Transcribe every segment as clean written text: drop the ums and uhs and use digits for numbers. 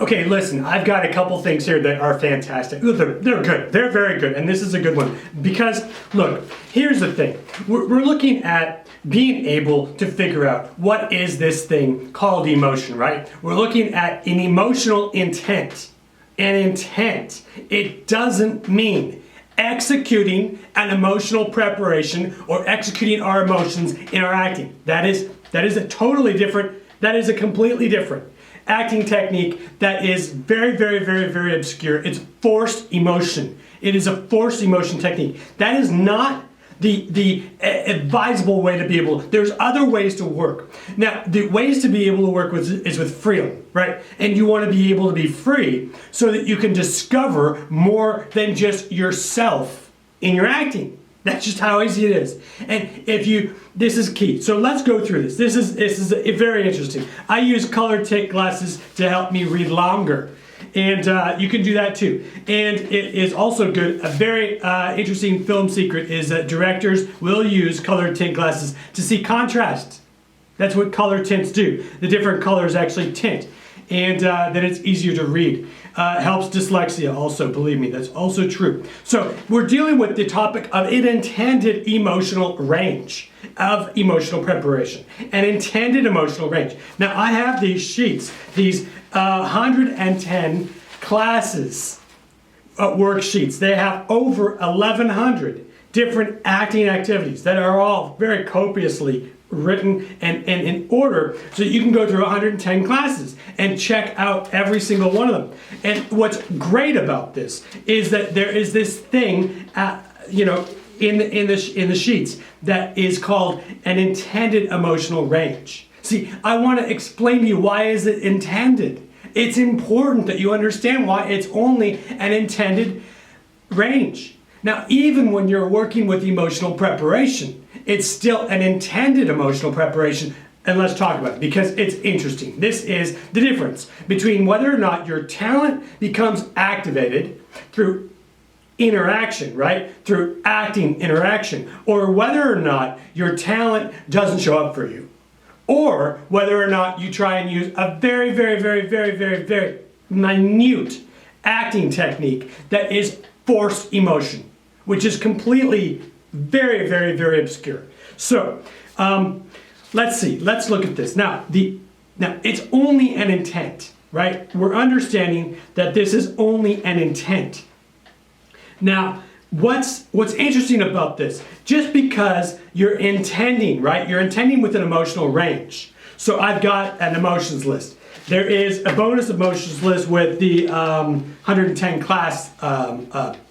Okay, listen, I've got a couple things here that are fantastic. Ooh, they're good. They're very good, and this is a good one. Because, look, here's the thing. We're looking at being able to figure out what is this thing called emotion, right? We're looking at an emotional intent. An intent. It doesn't mean executing an emotional preparation or executing our emotions in our acting. That is a totally different, that is a completely different acting technique that is very, very, very, very obscure. It's forced emotion. It is a forced emotion technique. That is not the advisable way to be able. There's other ways to work. Now, the ways to be able to work with is with freedom, right? And you want to be able to be free so that you can discover more than just yourself in your acting. That's just how easy it is. And this is key. So let's go through this. This is very interesting. I use color tint glasses to help me read longer. And you can do that too. And it is also good. A very interesting film secret is that directors will use color tint glasses to see contrast. That's what color tints do. The different colors actually tint. And then it's easier to read. Helps dyslexia also, believe me, that's also true. So we're dealing with the topic of an intended emotional range of emotional preparation. An intended emotional range. Now I have these sheets, these 110 classes worksheets. They have over 1,100 different acting activities that are all very copiously written and in order so that you can go through 110 classes and check out every single one of them. And what's great about this is that there is this thing, in the sheets that is called an intended emotional range. See, I want to explain to you why is it intended. It's important that you understand why it's only an intended range. Now, even when you're working with emotional preparation, it's still an intended emotional preparation. And let's talk about it because it's interesting. This is the difference between whether or not your talent becomes activated through interaction, right? Through acting interaction, or whether or not your talent doesn't show up for you, or whether or not you try and use a very, very, very, very, very, very minute acting technique that is forced emotion, which is completely very, very, very obscure. So let's see. Let's look at this. Now it's only an intent, right? We're understanding that this is only an intent. Now, what's interesting about this? Just because you're intending, right? You're intending with an emotional range. So I've got an emotions list. There is a bonus emotions list with the 110 class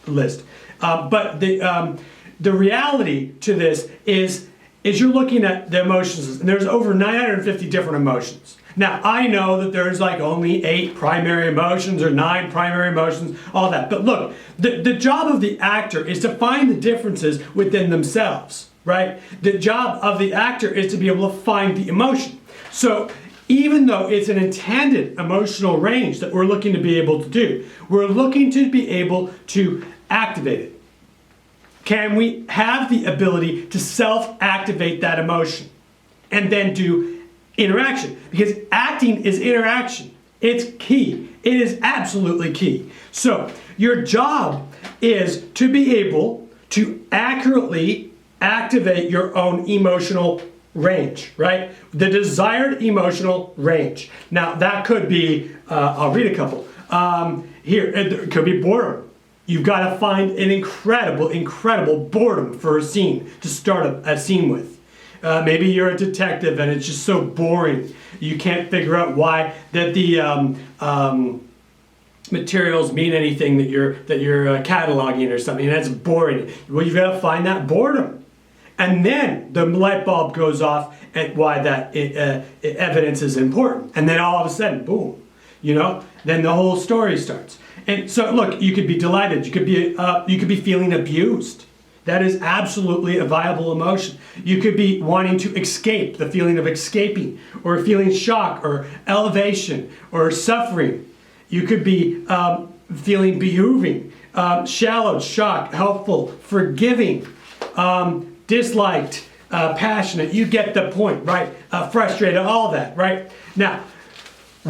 list. But the reality to this is you're looking at the emotions, and there's over 950 different emotions. Now, I know that there's like only 8 primary emotions or 9 primary emotions, all that. But look, the job of the actor is to find the differences within themselves, right? The job of the actor is to be able to find the emotion. So even though it's an intended emotional range that we're looking to be able to do, we're looking to be able to activate it. Can we have the ability to self-activate that emotion and then do interaction? Because acting is interaction. It's key. It is absolutely key. So your job is to be able to accurately activate your own emotional range, right? The desired emotional range. Now that could be, I'll read a couple. Here, it could be boredom. You've got to find an incredible boredom for a scene to start a scene with. Maybe you're a detective and it's just so boring. You can't figure out why that the materials mean anything that you're cataloging or something. And that's boring. Well, you've got to find that boredom. And then the light bulb goes off at why that evidence is important. And then all of a sudden, boom, then the whole story starts. And so, look, you could be delighted. You could be feeling abused. That is absolutely a viable emotion. You could be wanting to escape, the feeling of escaping, or feeling shock, or elevation, or suffering. You could be feeling behooving, shallow, shocked, helpful, forgiving, disliked, passionate. You get the point, right? Frustrated, all that, right? Now,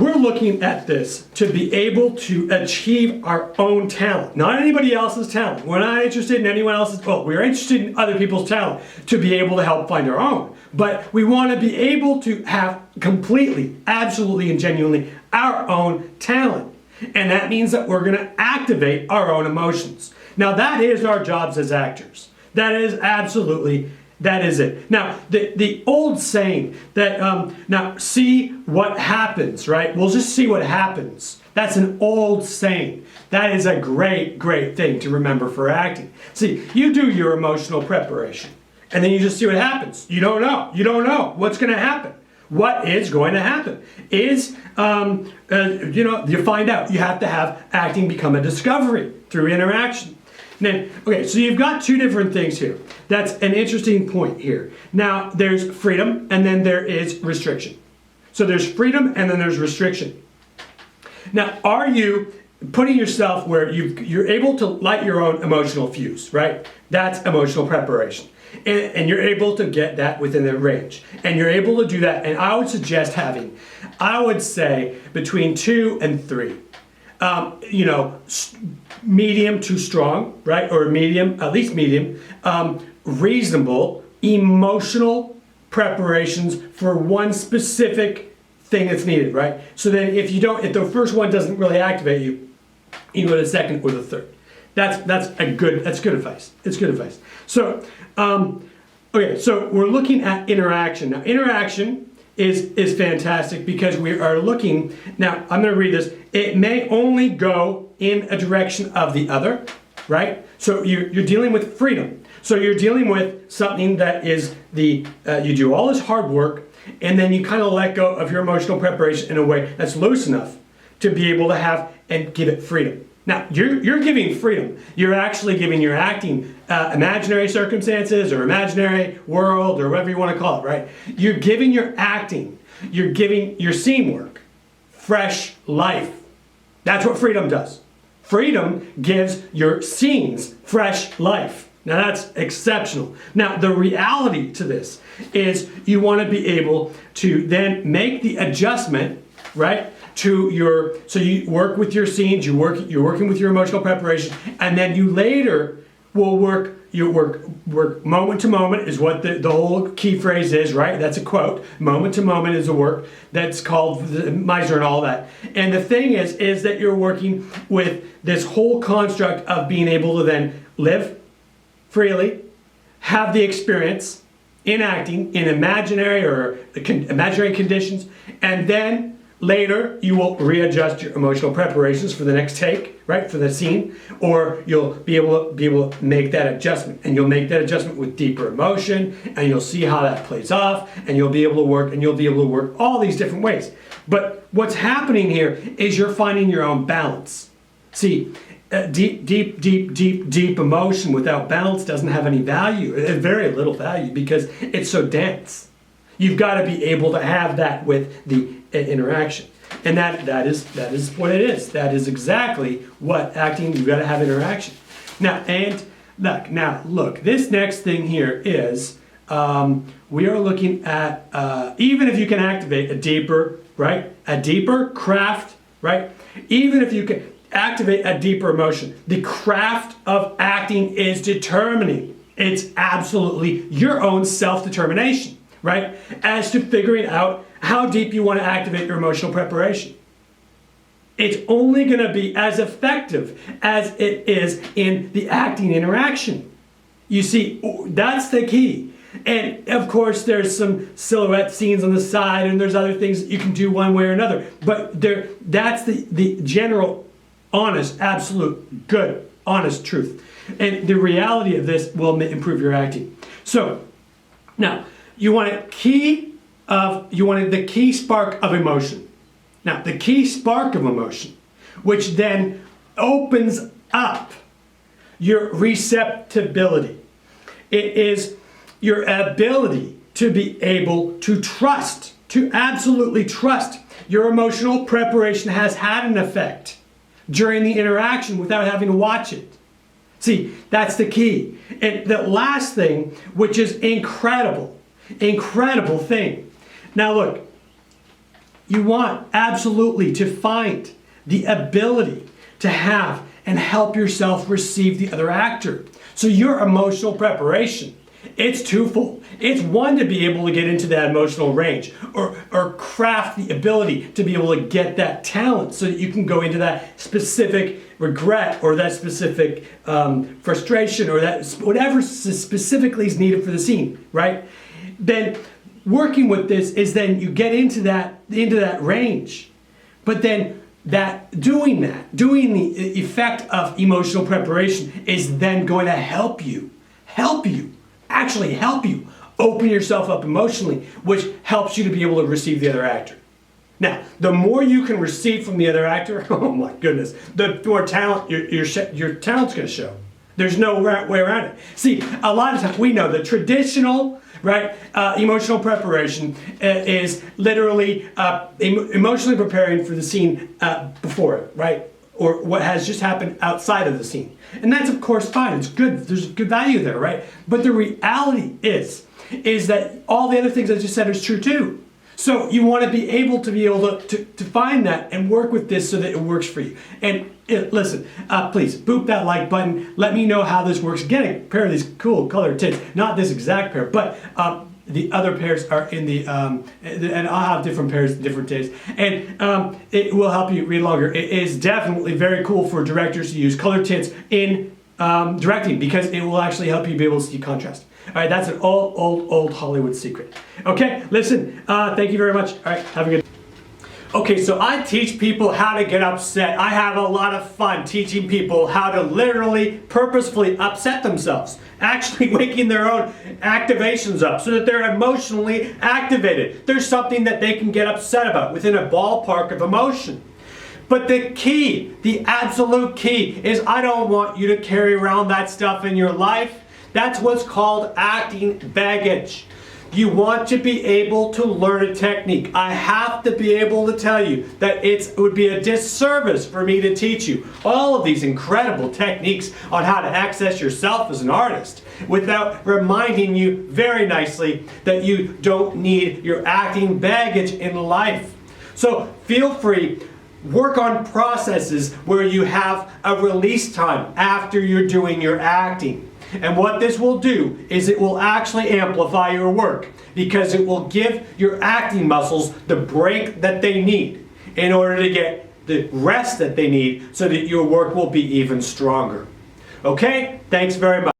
we're looking at this to be able to achieve our own talent, not anybody else's talent. We're not interested in anyone else's, well, we're interested in other people's talent to be able to help find our own. But we want to be able to have completely, absolutely, and genuinely our own talent. And that means that we're going to activate our own emotions. Now, that is our jobs as actors. That is absolutely, that is it. Now, the old saying that, now see what happens, right? We'll just see what happens. That's an old saying. That is a great, great thing to remember for acting. See, you do your emotional preparation, and then you just see what happens. You don't know. You don't know what's going to happen. What is going to happen is, you find out. You have to have acting become a discovery through interaction. Now, okay, so you've got two different things here. That's an interesting point here. Now, there's freedom and then there is restriction. So there's freedom and then there's restriction. Now, are you putting yourself where you're able to light your own emotional fuse, right? That's emotional preparation. And you're able to get that within the range. And you're able to do that. And I would suggest having, I would say, between 2 and 3. Medium to strong, right? Or medium, at least medium. Reasonable, emotional preparations for one specific thing that's needed, right? So then if the first one doesn't really activate you, you go to the second or the third. That's good advice. It's good advice. So, okay, so we're looking at interaction. Now, interaction is fantastic because we are looking, now I'm going to read this. It may only go in a direction of the other, right? So you're dealing with freedom. So you're dealing with something that is you do all this hard work and then you kind of let go of your emotional preparation in a way that's loose enough to be able to have and give it freedom. Now, you're giving freedom. You're actually giving your acting imaginary circumstances or imaginary world or whatever you want to call it, right? You're giving your acting, you're giving your scene work fresh life. That's what freedom does. Freedom gives your scenes fresh life. Now, that's exceptional. Now, the reality to this is you want to be able to then make the adjustment, right? So you work with your scenes, you're working with your emotional preparation, and then you later will work moment to moment is what the whole key phrase is, right? That's a quote. Moment to moment is a work that's called Meisner and all that. And the thing is that you're working with this whole construct of being able to then live freely, have the experience in acting in imaginary or imaginary conditions, and then later, you will readjust your emotional preparations for the next take, right, for the scene, or you'll be able to make that adjustment, and you'll make that adjustment with deeper emotion, and you'll see how that plays off, and you'll be able to work all these different ways. But what's happening here is you're finding your own balance. See, deep emotion without balance doesn't have any value, very little value, because it's so dense. You've got to be able to have that with the interaction. And that is what it is. That is exactly what acting, you've got to have interaction. Now, look, this next thing here is, we are looking at, even if you can activate a deeper craft, right? Even if you can activate a deeper emotion, the craft of acting is determining. It's absolutely your own self-determination, right? As to figuring out how deep you want to activate your emotional preparation. It's only going to be as effective as it is in the acting interaction. You see, that's the key. And of course, there's some silhouette scenes on the side, and there's other things that you can do one way or another. But that's the general, honest, absolute, good, honest truth. And the reality of this will improve your acting. So, now, you want the key spark of emotion. Now, the key spark of emotion, which then opens up your receptibility. It is your ability to be able to trust, to absolutely trust your emotional preparation has had an effect during the interaction without having to watch it. See, that's the key. And the last thing, which is incredible thing. Now look, you want absolutely to find the ability to have and help yourself receive the other actor. So your emotional preparation, it's twofold. It's one, to be able to get into that emotional range or craft the ability to be able to get that talent so that you can go into that specific regret or that specific frustration or that whatever specifically is needed for the scene, right? Then working with this is then you get into that range. But then doing the effect of emotional preparation is then going to help you open yourself up emotionally, which helps you to be able to receive the other actor. Now, the more you can receive from the other actor, oh my goodness, the more talent your talent's going to show. There's no way around it. See, a lot of times we know the traditional, right, emotional preparation is literally emotionally preparing for the scene before it, right? Or what has just happened outside of the scene. And that's of course fine, it's good, there's good value there, right? But the reality is that all the other things I just said is true too. So you want to be able to find that and work with this so that it works for you. And listen, please boop that like button. Let me know how this works. Get a pair of these cool colored tits. Not this exact pair, but the other pairs are in the, and I'll have different pairs, different days. And it will help you read longer. It is definitely very cool for directors to use colored tits in directing because it will actually help you be able to see contrast. All right, that's an old Hollywood secret. Okay, listen, thank you very much. All right, have a good day. Okay, so I teach people how to get upset. I have a lot of fun teaching people how to literally, purposefully upset themselves. Actually waking their own activations up so that they're emotionally activated. There's something that they can get upset about within a ballpark of emotion. But the key, the absolute key, is I don't want you to carry around that stuff in your life. That's what's called acting baggage. You want to be able to learn a technique. I have to be able to tell you that it would be a disservice for me to teach you all of these incredible techniques on how to access yourself as an artist without reminding you very nicely that you don't need your acting baggage in life. So feel free. Work on processes where you have a release time after you're doing your acting. And what this will do is it will actually amplify your work because it will give your acting muscles the break that they need in order to get the rest that they need so that your work will be even stronger. Okay? Thanks very much.